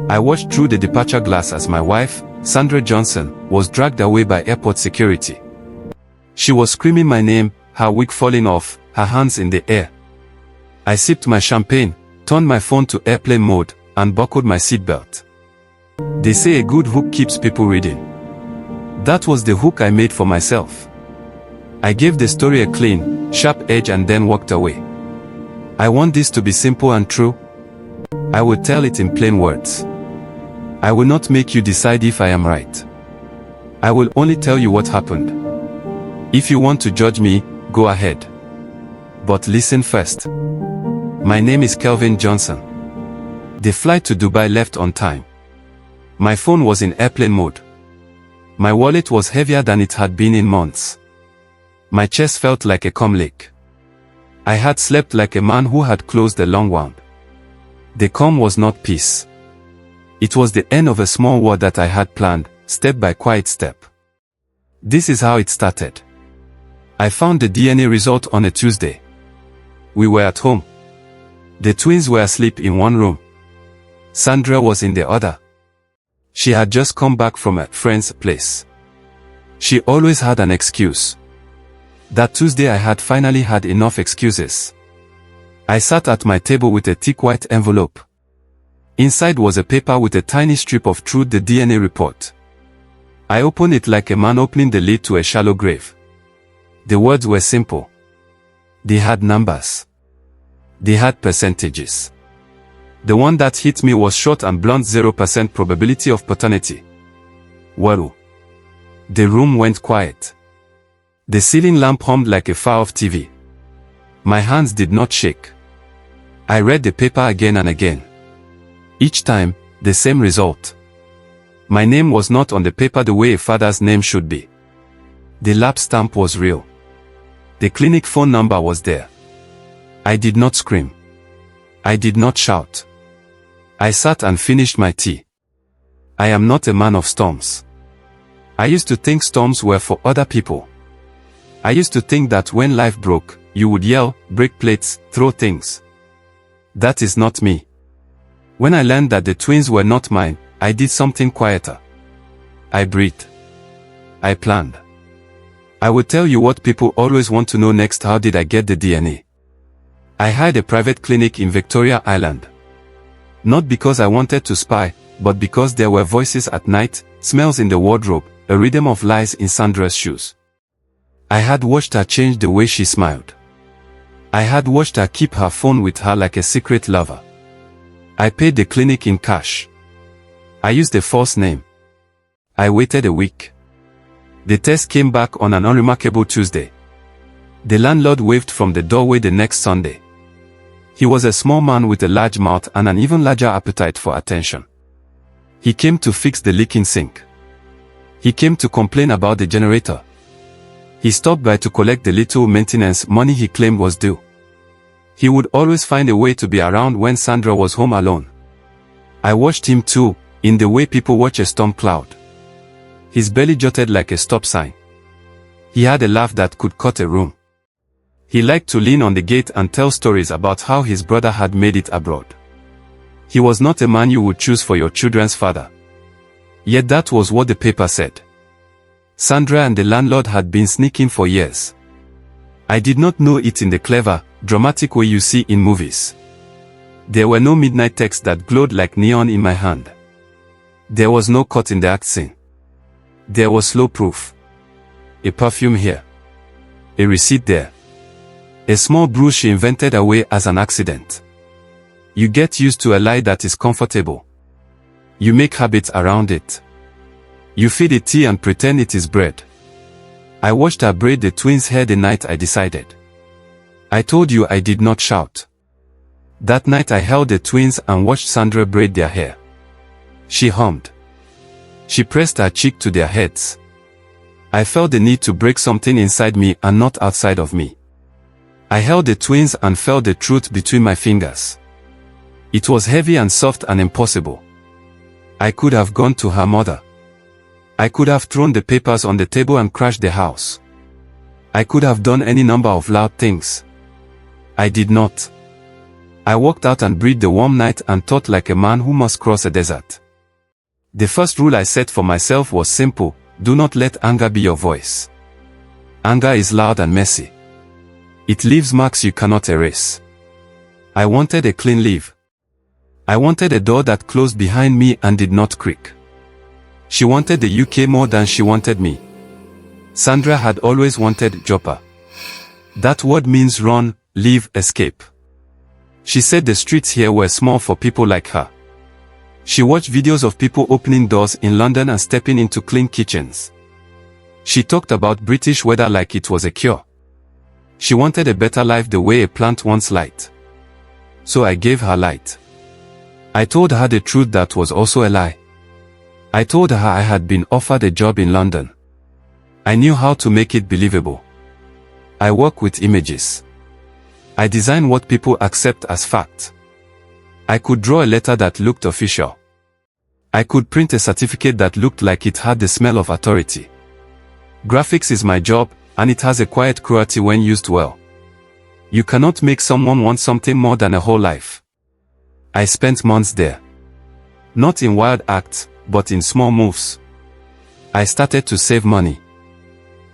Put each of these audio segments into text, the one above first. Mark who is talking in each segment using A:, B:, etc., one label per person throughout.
A: I watched through the departure glass as my wife, Sandra Johnson, was dragged away by airport security. She was screaming my name, her wig falling off, her hands in the air. I sipped my champagne, turned my phone to airplane mode, and buckled my seatbelt. They say a good hook keeps people reading. That was the hook I made for myself. I gave the story a clean, sharp edge and then walked away. I want this to be simple and true. I will tell it in plain words. I will not make you decide if I am right. I will only tell you what happened. If you want to judge me, go ahead. But listen first. My name is Kelvin Johnson. The flight to Dubai left on time. My phone was in airplane mode. My wallet was heavier than it had been in months. My chest felt like a calm lake. I had slept like a man who had closed a long wound. The calm was not peace. It was the end of a small war that I had planned, step by quiet step. This is how it started. I found the DNA result on a Tuesday. We were at home. The twins were asleep in one room. Sandra was in the other. She had just come back from a friend's place. She always had an excuse. That Tuesday I had finally had enough excuses. I sat at my table with a thick white envelope. Inside was a paper with a tiny strip of truth, the DNA report. I opened it like a man opening the lid to a shallow grave. The words were simple. They had numbers. They had percentages. The one that hit me was short and blunt: 0% probability of paternity. Well, the room went quiet. The ceiling lamp hummed like a far-off TV. My hands did not shake. I read the paper again and again. Each time, the same result. My name was not on the paper the way a father's name should be. The lap stamp was real. The clinic phone number was there. I did not scream. I did not shout. I sat and finished my tea. I am not a man of storms. I used to think storms were for other people. I used to think that when life broke, you would yell, break plates, throw things. That is not me. When I learned that the twins were not mine, I did something quieter. I breathed. I planned. I will tell you what people always want to know next: how did I get the DNA? I hired a private clinic in Victoria Island. Not because I wanted to spy, but because there were voices at night, smells in the wardrobe, a rhythm of lies in Sandra's shoes. I had watched her change the way she smiled. I had watched her keep her phone with her like a secret lover. I paid the clinic in cash. I used a false name. I waited a week. The test came back on an unremarkable Tuesday. The landlord waved from the doorway the next Sunday. He was a small man with a large mouth and an even larger appetite for attention. He came to fix the leaking sink. He came to complain about the generator. He stopped by to collect the little maintenance money he claimed was due. He would always find a way to be around when Sandra was home alone. I watched him too, in the way people watch a storm cloud. His belly jutted like a stop sign. He had a laugh that could cut a room. He liked to lean on the gate and tell stories about how his brother had made it abroad. He was not a man you would choose for your children's father. Yet that was what the paper said. Sandra and the landlord had been sneaking for years. I did not know it in the clever, dramatic way you see in movies. There were no midnight texts that glowed like neon in my hand. There was no cut in the act scene. There was slow proof. A perfume here. A receipt there. A small bruise she invented away as an accident. You get used to a lie that is comfortable. You make habits around it. You feed it tea and pretend it is bread. I watched her braid the twins' hair the night I decided. I told you I did not shout. That night I held the twins and watched Sandra braid their hair. She hummed. She pressed her cheek to their heads. I felt the need to break something inside me and not outside of me. I held the twins and felt the truth between my fingers. It was heavy and soft and impossible. I could have gone to her mother. I could have thrown the papers on the table and crashed the house. I could have done any number of loud things. I did not. I walked out and breathed the warm night and thought like a man who must cross a desert. The first rule I set for myself was simple: do not let anger be your voice. Anger is loud and messy. It leaves marks you cannot erase. I wanted a clean leave. I wanted a door that closed behind me and did not creak. She wanted the UK more than she wanted me. Sandra had always wanted Joppa. That word means run, leave, escape. She said the streets here were small for people like her. She watched videos of people opening doors in London and stepping into clean kitchens. She talked about British weather like it was a cure. She wanted a better life the way a plant wants light. So I gave her light. I told her the truth that was also a lie. I told her I had been offered a job in London. I knew how to make it believable. I work with images. I design what people accept as fact. I could draw a letter that looked official. I could print a certificate that looked like it had the smell of authority. Graphics is my job, and it has a quiet cruelty when used well. You cannot make someone want something more than a whole life. I spent months there. Not in wild acts, but in small moves. I started to save money.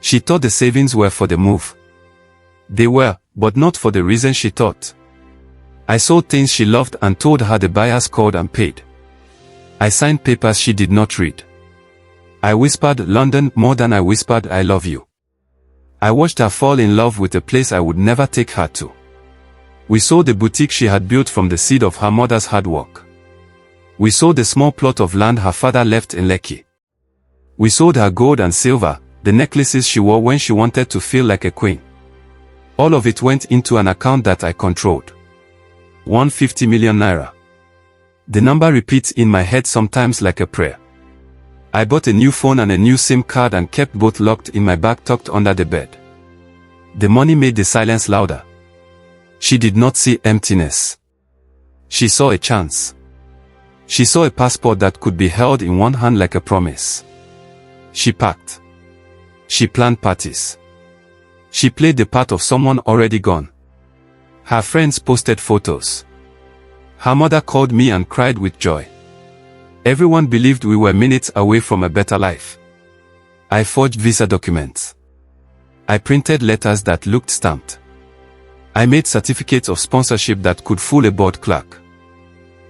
A: She thought the savings were for the move. They were, but not for the reason she thought. I sold things she loved and told her the buyers called and paid. I signed papers she did not read. I whispered London more than I whispered I love you. I watched her fall in love with a place I would never take her to. We sold the boutique she had built from the seed of her mother's hard work. We sold the small plot of land her father left in Lekki. We sold her gold and silver, the necklaces she wore when she wanted to feel like a queen. All of it went into an account that I controlled. 150 million naira. The number repeats in my head sometimes like a prayer. I bought a new phone and a new SIM card and kept both locked in my bag tucked under the bed. The money made the silence louder. She did not see emptiness. She saw a chance. She saw a passport that could be held in one hand like a promise. She packed. She planned parties. She played the part of someone already gone. Her friends posted photos. Her mother called me and cried with joy. Everyone believed we were minutes away from a better life. I forged visa documents. I printed letters that looked stamped. I made certificates of sponsorship that could fool a board clerk.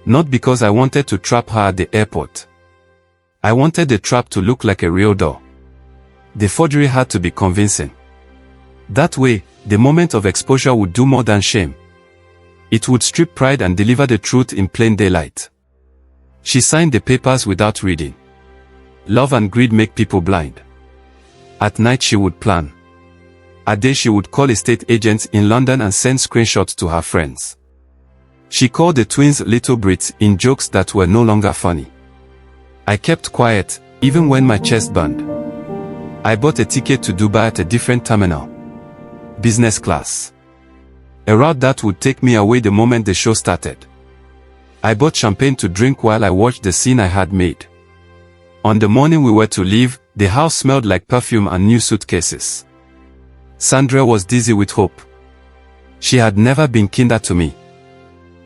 A: Not because I wanted to trap her at the airport. I wanted the trap to look like a real door. The forgery had to be convincing. That way, the moment of exposure would do more than shame. It would strip pride and deliver the truth in plain daylight. She signed the papers without reading. Love and greed make people blind. At night she would plan. At day she would call estate agents in London and send screenshots to her friends. She called the twins little Brits in jokes that were no longer funny. I kept quiet, even when my chest burned. I bought a ticket to Dubai at a different terminal. Business class. A route that would take me away the moment the show started. I bought champagne to drink while I watched the scene I had made. On the morning we were to leave, the house smelled like perfume and new suitcases. Sandra was dizzy with hope. She had never been kinder to me.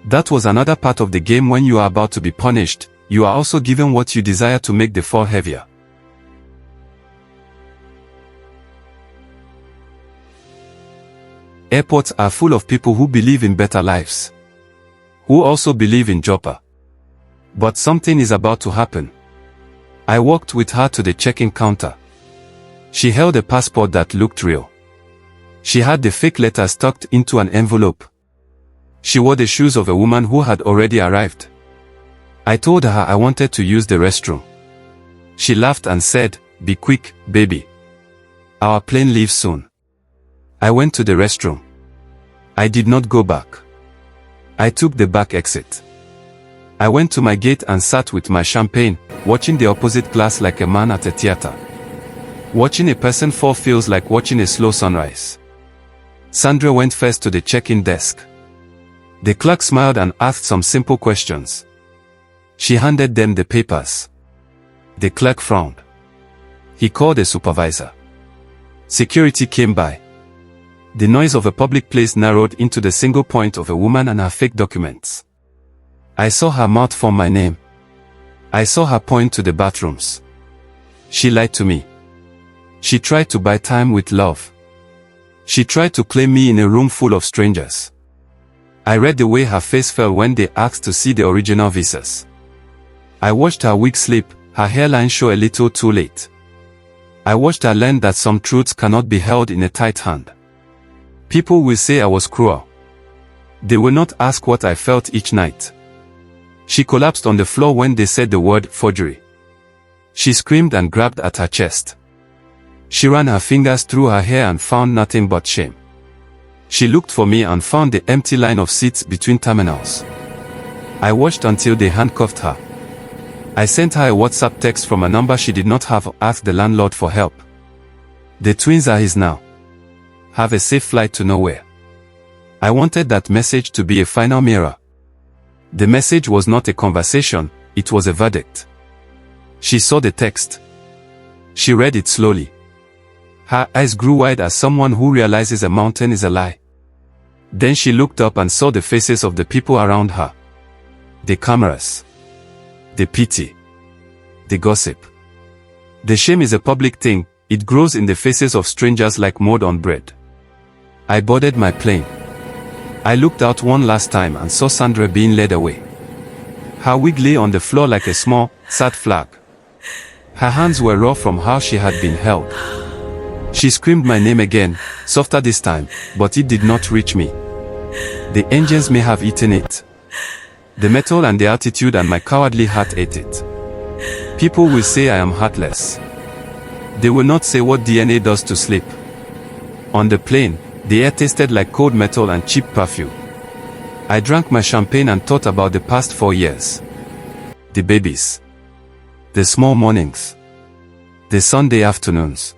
A: That was another part of the game. When you are about to be punished, you are also given what you desire to make the fall heavier. Airports are full of people who believe in better lives. Who also believe in Joppa. But something is about to happen. I walked with her to the check-in counter. She held a passport that looked real. She had the fake letters tucked into an envelope. She wore the shoes of a woman who had already arrived. I told her I wanted to use the restroom. She laughed and said, "Be quick, baby. Our plane leaves soon." I went to the restroom. I did not go back. I took the back exit. I went to my gate and sat with my champagne, watching the opposite glass like a man at a theater. Watching a person fall feels like watching a slow sunrise. Sandra went first to the check-in desk. The clerk smiled and asked some simple questions. She handed them the papers. The clerk frowned. He called a supervisor. Security came by. The noise of a public place narrowed into the single point of a woman and her fake documents. I saw her mouth form my name. I saw her point to the bathrooms. She lied to me. She tried to buy time with love. She tried to claim me in a room full of strangers. I read the way her face fell when they asked to see the original visas. I watched her wig slip, her hairline show a little too late. I watched her learn that some truths cannot be held in a tight hand. People will say I was cruel. They will not ask what I felt each night. She collapsed on the floor when they said the word forgery. She screamed and grabbed at her chest. She ran her fingers through her hair and found nothing but shame. She looked for me and found the empty line of seats between terminals. I watched until they handcuffed her. I sent her a WhatsApp text from a number she did not have, asked the landlord for help. The twins are his now. Have a safe flight to nowhere. I wanted that message to be a final mirror. The message was not a conversation, it was a verdict. She saw the text. She read it slowly. Her eyes grew wide as someone who realizes a mountain is a lie. Then she looked up and saw the faces of the people around her. The cameras. The pity. The gossip. The shame is a public thing, it grows in the faces of strangers like mold on bread. I boarded my plane. I looked out one last time and saw Sandra being led away. Her wig lay on the floor like a small, sad flag. Her hands were raw from how she had been held. She screamed my name again, softer this time, but it did not reach me. The engines may have eaten it. The metal and the altitude and my cowardly heart ate it. People will say I am heartless. They will not say what DNA does to sleep. On the plane, the air tasted like cold metal and cheap perfume. I drank my champagne and thought about the past 4 years. The babies. The small mornings. The Sunday afternoons.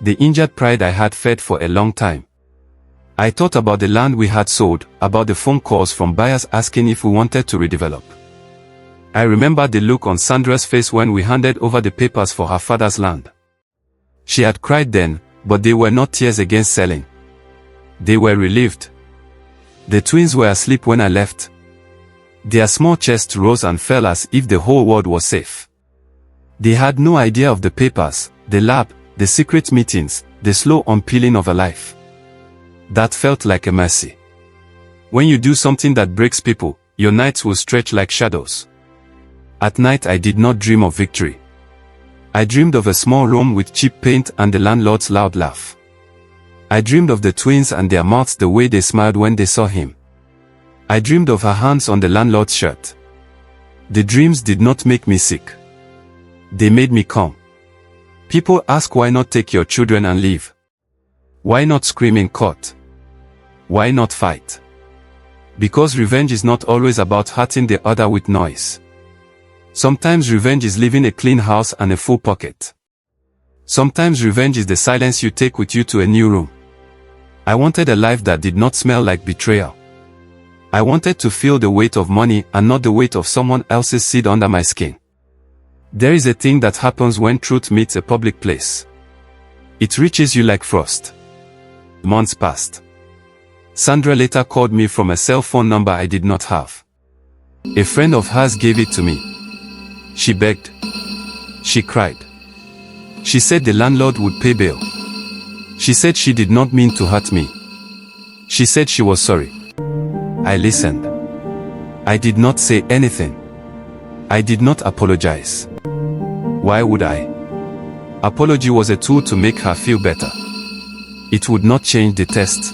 A: The injured pride I had fed for a long time. I thought about the land we had sold, about the phone calls from buyers asking if we wanted to redevelop. I remember the look on Sandra's face when we handed over the papers for her father's land. She had cried then, but they were not tears against selling. They were relieved. The twins were asleep when I left. Their small chests rose and fell as if the whole world was safe. They had no idea of the papers, the lab, the secret meetings, the slow unpeeling of a life. That felt like a mercy. When you do something that breaks people, your nights will stretch like shadows. At night I did not dream of victory. I dreamed of a small room with cheap paint and the landlord's loud laugh. I dreamed of the twins and their mouths the way they smiled when they saw him. I dreamed of her hands on the landlord's shirt. The dreams did not make me sick. They made me calm. People ask why not take your children and leave? Why not scream in court? Why not fight? Because revenge is not always about hurting the other with noise. Sometimes revenge is leaving a clean house and a full pocket. Sometimes revenge is the silence you take with you to a new room. I wanted a life that did not smell like betrayal. I wanted to feel the weight of money and not the weight of someone else's seed under my skin. There is a thing that happens when truth meets a public place. It reaches you like frost. Months passed. Sandra later called me from a cell phone number I did not have. A friend of hers gave it to me. She begged. She cried. She said the landlord would pay bail. She said she did not mean to hurt me. She said she was sorry. I listened. I did not say anything. I did not apologize. Why would I? Apology was a tool to make her feel better. It would not change the test.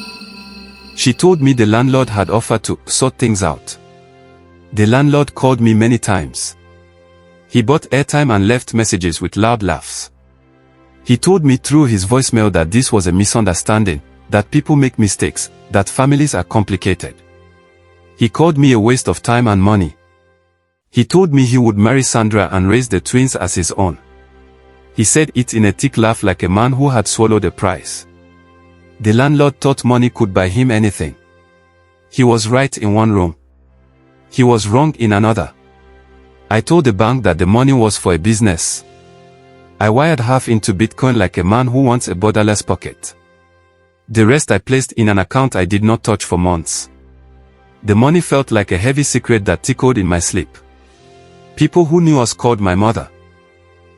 A: She told me the landlord had offered to sort things out. The landlord called me many times. He bought airtime and left messages with loud laughs. He told me through his voicemail that this was a misunderstanding, that people make mistakes, that families are complicated. He called me a waste of time and money. He told me he would marry Sandra and raise the twins as his own. He said it in a thick laugh like a man who had swallowed a prize. The landlord thought money could buy him anything. He was right in one room. He was wrong in another. I told the bank that the money was for a business. I wired half into Bitcoin like a man who wants a borderless pocket. The rest I placed in an account I did not touch for months. The money felt like a heavy secret that tickled in my sleep. People who knew us called my mother.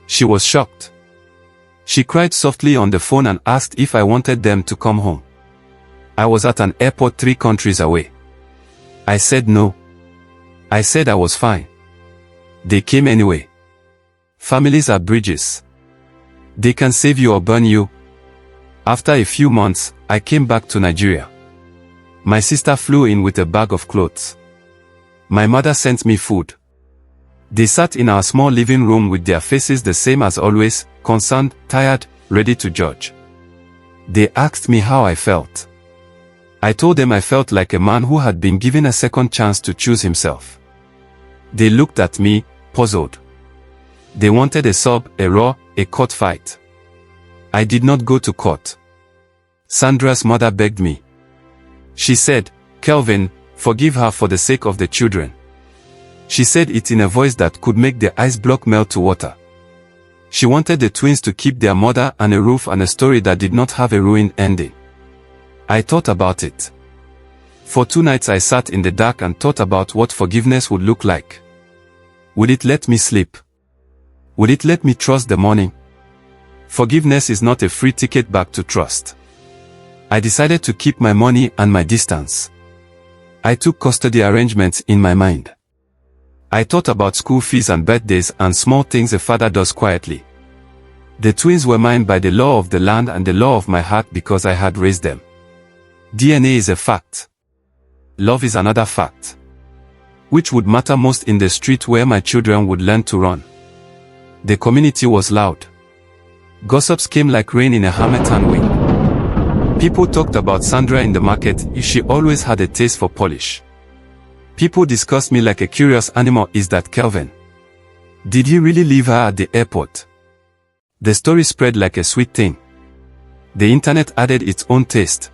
A: She was shocked. She cried softly on the phone and asked if I wanted them to come home. I was at an airport 3 countries away. I said no. I said I was fine. They came anyway. Families are bridges. They can save you or burn you. After a few months, I came back to Nigeria. My sister flew in with a bag of clothes. My mother sent me food. They sat in our small living room with their faces the same as always, concerned, tired, ready to judge. They asked me how I felt. I told them I felt like a man who had been given a second chance to choose himself. They looked at me, puzzled. They wanted a sob, a roar, a court fight. I did not go to court. Sandra's mother begged me. She said, "Kelvin, forgive her for the sake of the children." She said it in a voice that could make the ice block melt to water. She wanted the twins to keep their mother and a roof and a story that did not have a ruined ending. I thought about it. For 2 nights I sat in the dark and thought about what forgiveness would look like. Would it let me sleep? Would it let me trust the morning? Forgiveness is not a free ticket back to trust. I decided to keep my money and my distance. I took custody arrangements in my mind. I thought about school fees and birthdays and small things a father does quietly. The twins were mine by the law of the land and the law of my heart because I had raised them. DNA is a fact. Love is another fact. Which would matter most in the street where my children would learn to run? The community was loud. Gossips came like rain in a harmattan wind. People talked about Sandra in the market. She always had a taste for polish. People discussed me like a curious animal. Is that Kelvin? Did he really leave her at the airport? The story spread like a sweet thing. The internet added its own taste.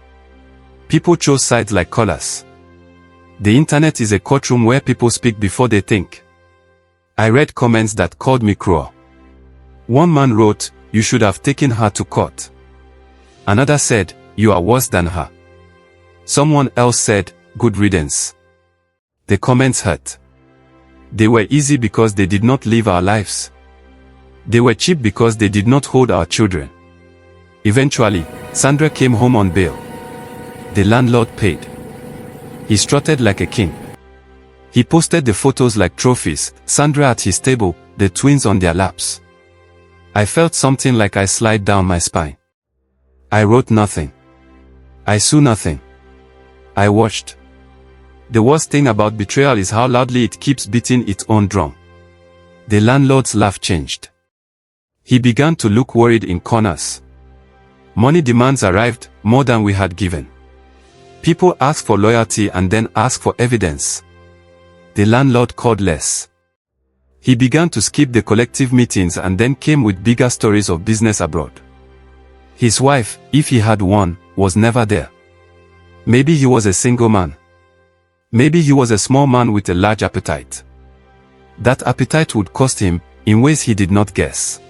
A: People chose sides like colors. The internet is a courtroom where people speak before they think. I read comments that called me cruel. One man wrote, "You should have taken her to court." Another said, "You are worse than her." Someone else said, "Good riddance." The comments hurt. They were easy because they did not live our lives. They were cheap because they did not hold our children. Eventually, Sandra came home on bail. The landlord paid. He strutted like a king. He posted the photos like trophies, Sandra at his table, the twins on their laps. I felt something like I slid down my spine. I wrote nothing. I saw nothing. I watched. The worst thing about betrayal is how loudly it keeps beating its own drum. The landlord's laugh changed. He began to look worried in corners. Money demands arrived, more than we had given. People asked for loyalty and then asked for evidence. The landlord called less. He began to skip the collective meetings and then came with bigger stories of business abroad. His wife, if he had one, was never there. Maybe he was a single man. Maybe he was a small man with a large appetite. That appetite would cost him, in ways he did not guess.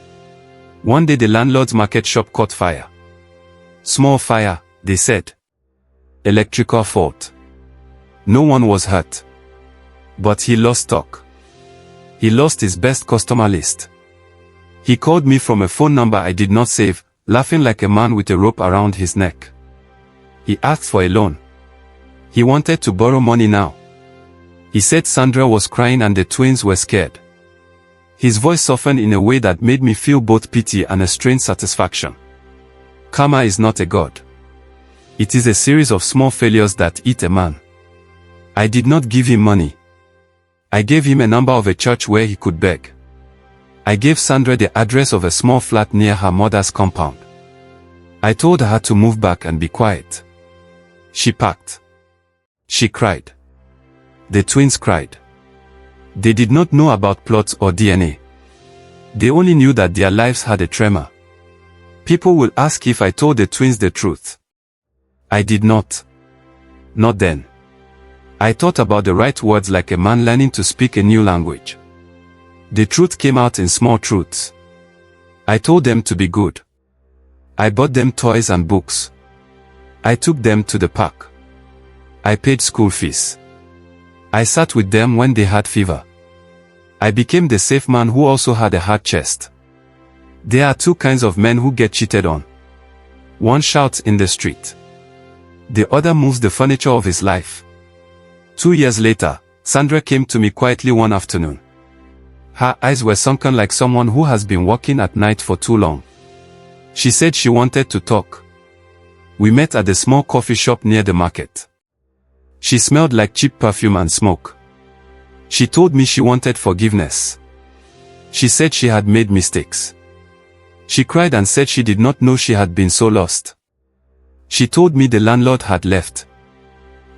A: One day the landlord's market shop caught fire. Small fire, they said. Electrical fault. No one was hurt. But he lost stock. He lost his best customer list. He called me from a phone number I did not save, laughing like a man with a rope around his neck. He asked for a loan. He wanted to borrow money now. He said Sandra was crying and the twins were scared. His voice softened in a way that made me feel both pity and a strange satisfaction. Karma is not a god. It is a series of small failures that eat a man. I did not give him money. I gave him a number of a church where he could beg. I gave Sandra the address of a small flat near her mother's compound. I told her to move back and be quiet. She packed. She cried. The twins cried. They did not know about plots or DNA. They only knew that their lives had a tremor. People will ask if I told the twins the truth. I did not. Not then. I thought about the right words like a man learning to speak a new language. The truth came out in small truths. I told them to be good. I bought them toys and books. I took them to the park. I paid school fees. I sat with them when they had fever. I became the safe man who also had a hard chest. There are two kinds of men who get cheated on. One shouts in the street. The other moves the furniture of his life. 2 years later, Sandra came to me quietly one afternoon. Her eyes were sunken like someone who has been working at night for too long. She said she wanted to talk. We met at the small coffee shop near the market. She smelled like cheap perfume and smoke. She told me she wanted forgiveness. She said she had made mistakes. She cried and said she did not know she had been so lost. She told me the landlord had left.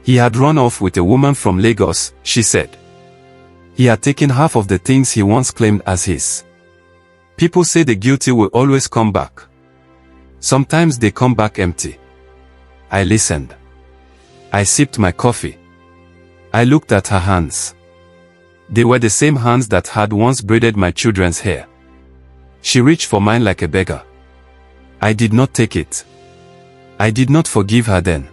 A: He had run off with a woman from Lagos, she said. He had taken half of the things he once claimed as his. People say the guilty will always come back. Sometimes they come back empty. I listened. I sipped my coffee. I looked at her hands. They were the same hands that had once braided my children's hair. She reached for mine like a beggar. I did not take it. I did not forgive her then.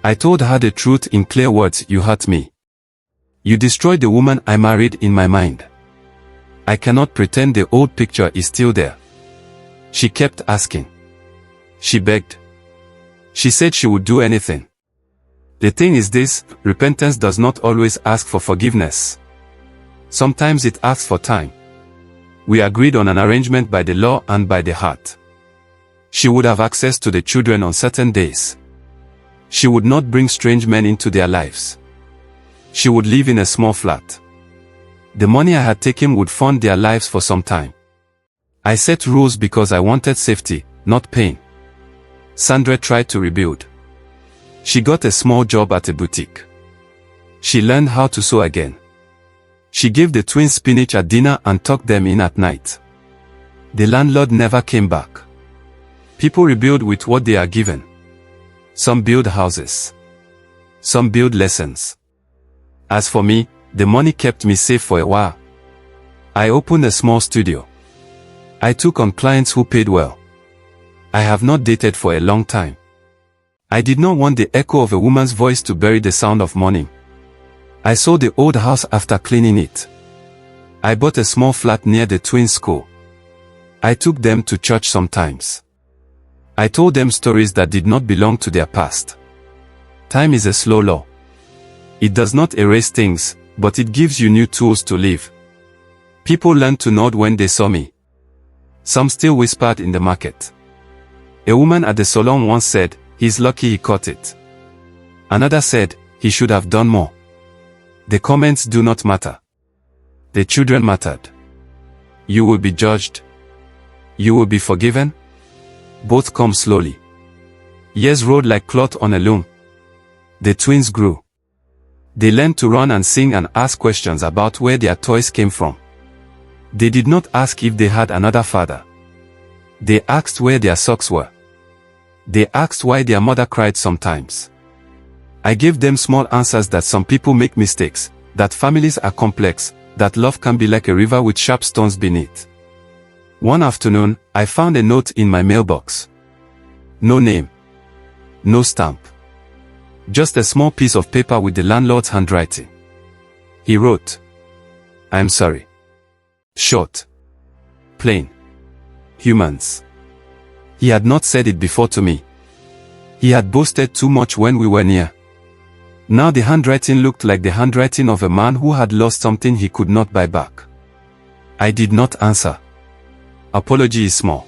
A: I told her the truth in clear words. You hurt me. You destroyed the woman I married in my mind. I cannot pretend the old picture is still there. She kept asking. She begged. She said she would do anything. The thing is this, repentance does not always ask for forgiveness. Sometimes it asks for time. We agreed on an arrangement by the law and by the heart. She would have access to the children on certain days. She would not bring strange men into their lives. She would live in a small flat. The money I had taken would fund their lives for some time. I set rules because I wanted safety, not pain. Sandra tried to rebuild. She got a small job at a boutique. She learned how to sew again. She gave the twins spinach at dinner and tucked them in at night. The landlord never came back. People rebuild with what they are given. Some build houses. Some build lessons. As for me, the money kept me safe for a while. I opened a small studio. I took on clients who paid well. I have not dated for a long time. I did not want the echo of a woman's voice to bury the sound of morning. I sold the old house after cleaning it. I bought a small flat near the twins' school. I took them to church sometimes. I told them stories that did not belong to their past. Time is a slow law. It does not erase things, but it gives you new tools to live. People learned to nod when they saw me. Some still whispered in the market. A woman at the salon once said, "He's lucky he caught it." Another said, "He should have done more." The comments do not matter. The children mattered. You will be judged. You will be forgiven. Both come slowly. Years rolled like cloth on a loom. The twins grew. They learned to run and sing and ask questions about where their toys came from. They did not ask if they had another father. They asked where their socks were. They asked why their mother cried sometimes. I gave them small answers that some people make mistakes, that families are complex, that love can be like a river with sharp stones beneath. One afternoon, I found a note in my mailbox. No name. No stamp. Just a small piece of paper with the landlord's handwriting. He wrote, "I'm sorry." Short. Plain. Humans. He had not said it before to me. He had boasted too much when we were near. Now the handwriting looked like the handwriting of a man who had lost something he could not buy back. I did not answer. Apology is small.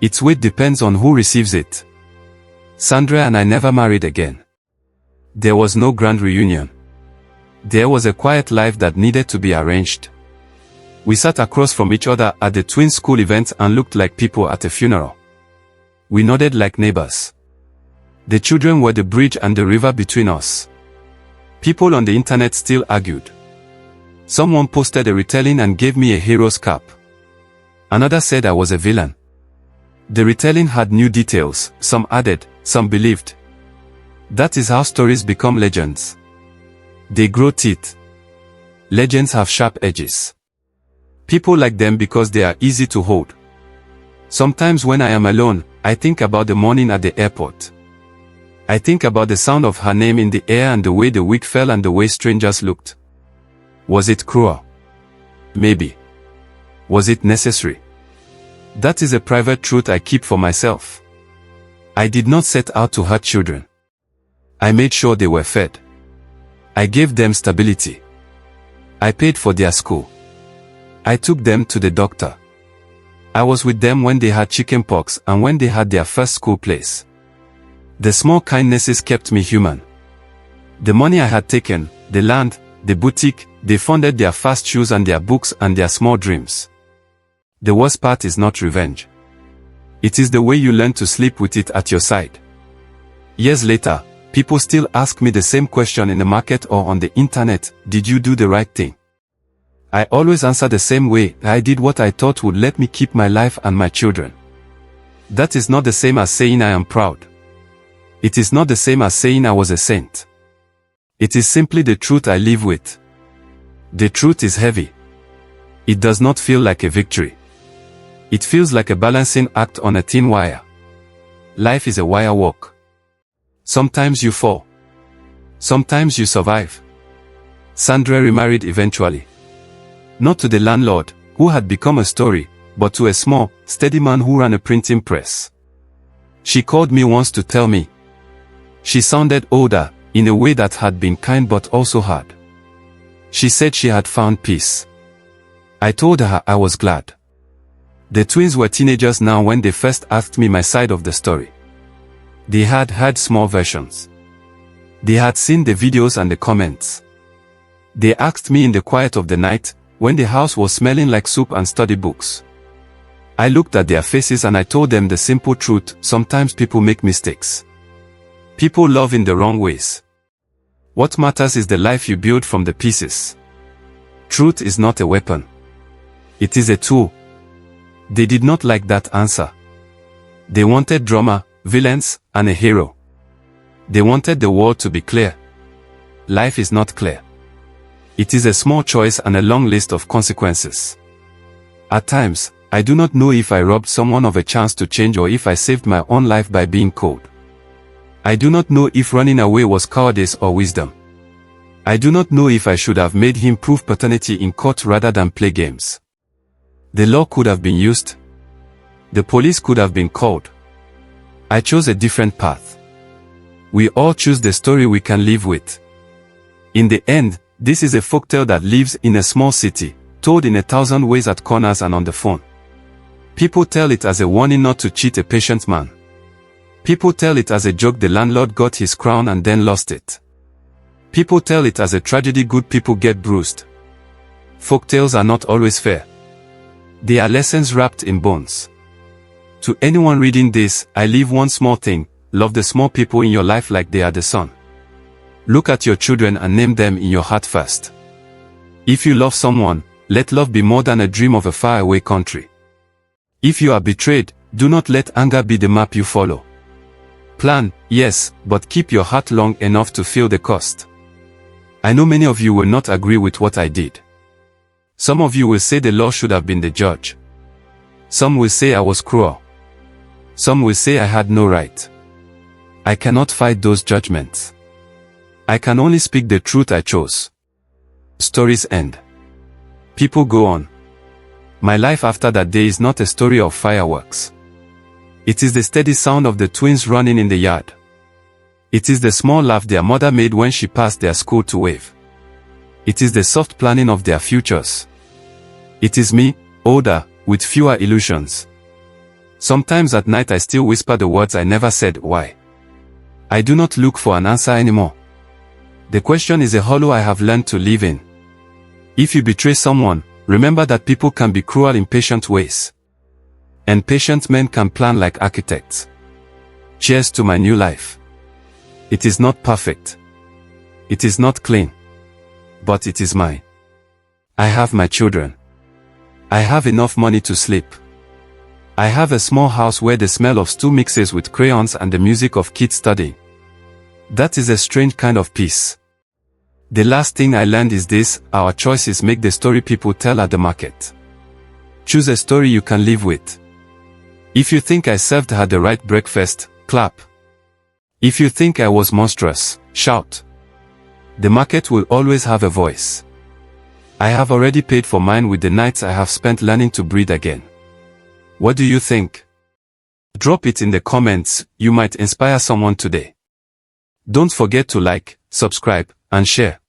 A: Its weight depends on who receives it. Sandra and I never married again. There was no grand reunion. There was a quiet life that needed to be arranged. We sat across from each other at the twin school event and looked like people at a funeral. We nodded like neighbors. The children were the bridge and the river between us. People on the internet still argued. Someone posted a retelling and gave me a hero's cap. Another said I was a villain. The retelling had new details, some added, some believed. That is how stories become legends. They grow teeth. Legends have sharp edges. People like them because they are easy to hold. Sometimes when I am alone, I think about the morning at the airport. I think about the sound of her name in the air and the way the wig fell and the way strangers looked. Was it cruel? Maybe. Was it necessary? That is a private truth I keep for myself. I did not set out to hurt children. I made sure they were fed. I gave them stability. I paid for their school. I took them to the doctor. I was with them when they had chickenpox and when they had their first school plays. The small kindnesses kept me human. The money I had taken, the land, the boutique, they funded their fast shoes and their books and their small dreams. The worst part is not revenge. It is the way you learn to sleep with it at your side. Years later, people still ask me the same question in the market or on the internet, did you do the right thing? I always answer the same way, I did what I thought would let me keep my life and my children. That is not the same as saying I am proud. It is not the same as saying I was a saint. It is simply the truth I live with. The truth is heavy. It does not feel like a victory. It feels like a balancing act on a thin wire. Life is a wire walk. Sometimes you fall. Sometimes you survive. Sandra remarried eventually. Not to the landlord, who had become a story, but to a small, steady man who ran a printing press. She called me once to tell me. She sounded older, in a way that had been kind but also hard. She said she had found peace. I told her I was glad. The twins were teenagers now when they first asked me my side of the story. They had heard small versions. They had seen the videos and the comments. They asked me in the quiet of the night, when the house was smelling like soup and study books. I looked at their faces and I told them the simple truth, sometimes people make mistakes. People love in the wrong ways. What matters is the life you build from the pieces. Truth is not a weapon. It is a tool. They did not like that answer. They wanted drama, villains, and a hero. They wanted the world to be clear. Life is not clear. It is a small choice and a long list of consequences. At times, I do not know if I robbed someone of a chance to change or if I saved my own life by being cold. I do not know if running away was cowardice or wisdom. I do not know if I should have made him prove paternity in court rather than play games. The law could have been used. The police could have been called. I chose a different path. We all choose the story we can live with. In the end, this is a folktale that lives in a small city, told in 1,000 ways at corners and on the phone. People tell it as a warning not to cheat a patient man. People tell it as a joke the landlord got his crown and then lost it. People tell it as a tragedy good people get bruised. Folktales are not always fair. They are lessons wrapped in bones. To anyone reading this, I leave one small thing: love the small people in your life like they are the sun. Look at your children and name them in your heart first. If you love someone, let love be more than a dream of a faraway country. If you are betrayed, do not let anger be the map you follow. Plan, yes, but keep your heart long enough to feel the cost. I know many of you will not agree with what I did. Some of you will say the law should have been the judge. Some will say I was cruel. Some will say I had no right. I cannot fight those judgments. I can only speak the truth I chose. Stories end. People go on. My life after that day is not a story of fireworks. It is the steady sound of the twins running in the yard. It is the small laugh their mother made when she passed their school to wave. It is the soft planning of their futures. It is me, older, with fewer illusions. Sometimes at night I still whisper the words I never said. Why? I do not look for an answer anymore. The question is a hollow I have learned to live in. If you betray someone, remember that people can be cruel in patient ways. And patient men can plan like architects. Cheers to my new life. It is not perfect. It is not clean. But it is mine. I have my children. I have enough money to sleep. I have a small house where the smell of stew mixes with crayons and the music of kids studying. That is a strange kind of peace. The last thing I learned is this: our choices make the story people tell at the market. Choose a story you can live with. If you think I served her the right breakfast, clap. If you think I was monstrous, shout. The market will always have a voice. I have already paid for mine with the nights I have spent learning to breathe again. What do you think? Drop it in the comments, you might inspire someone today. Don't forget to like, subscribe, and share.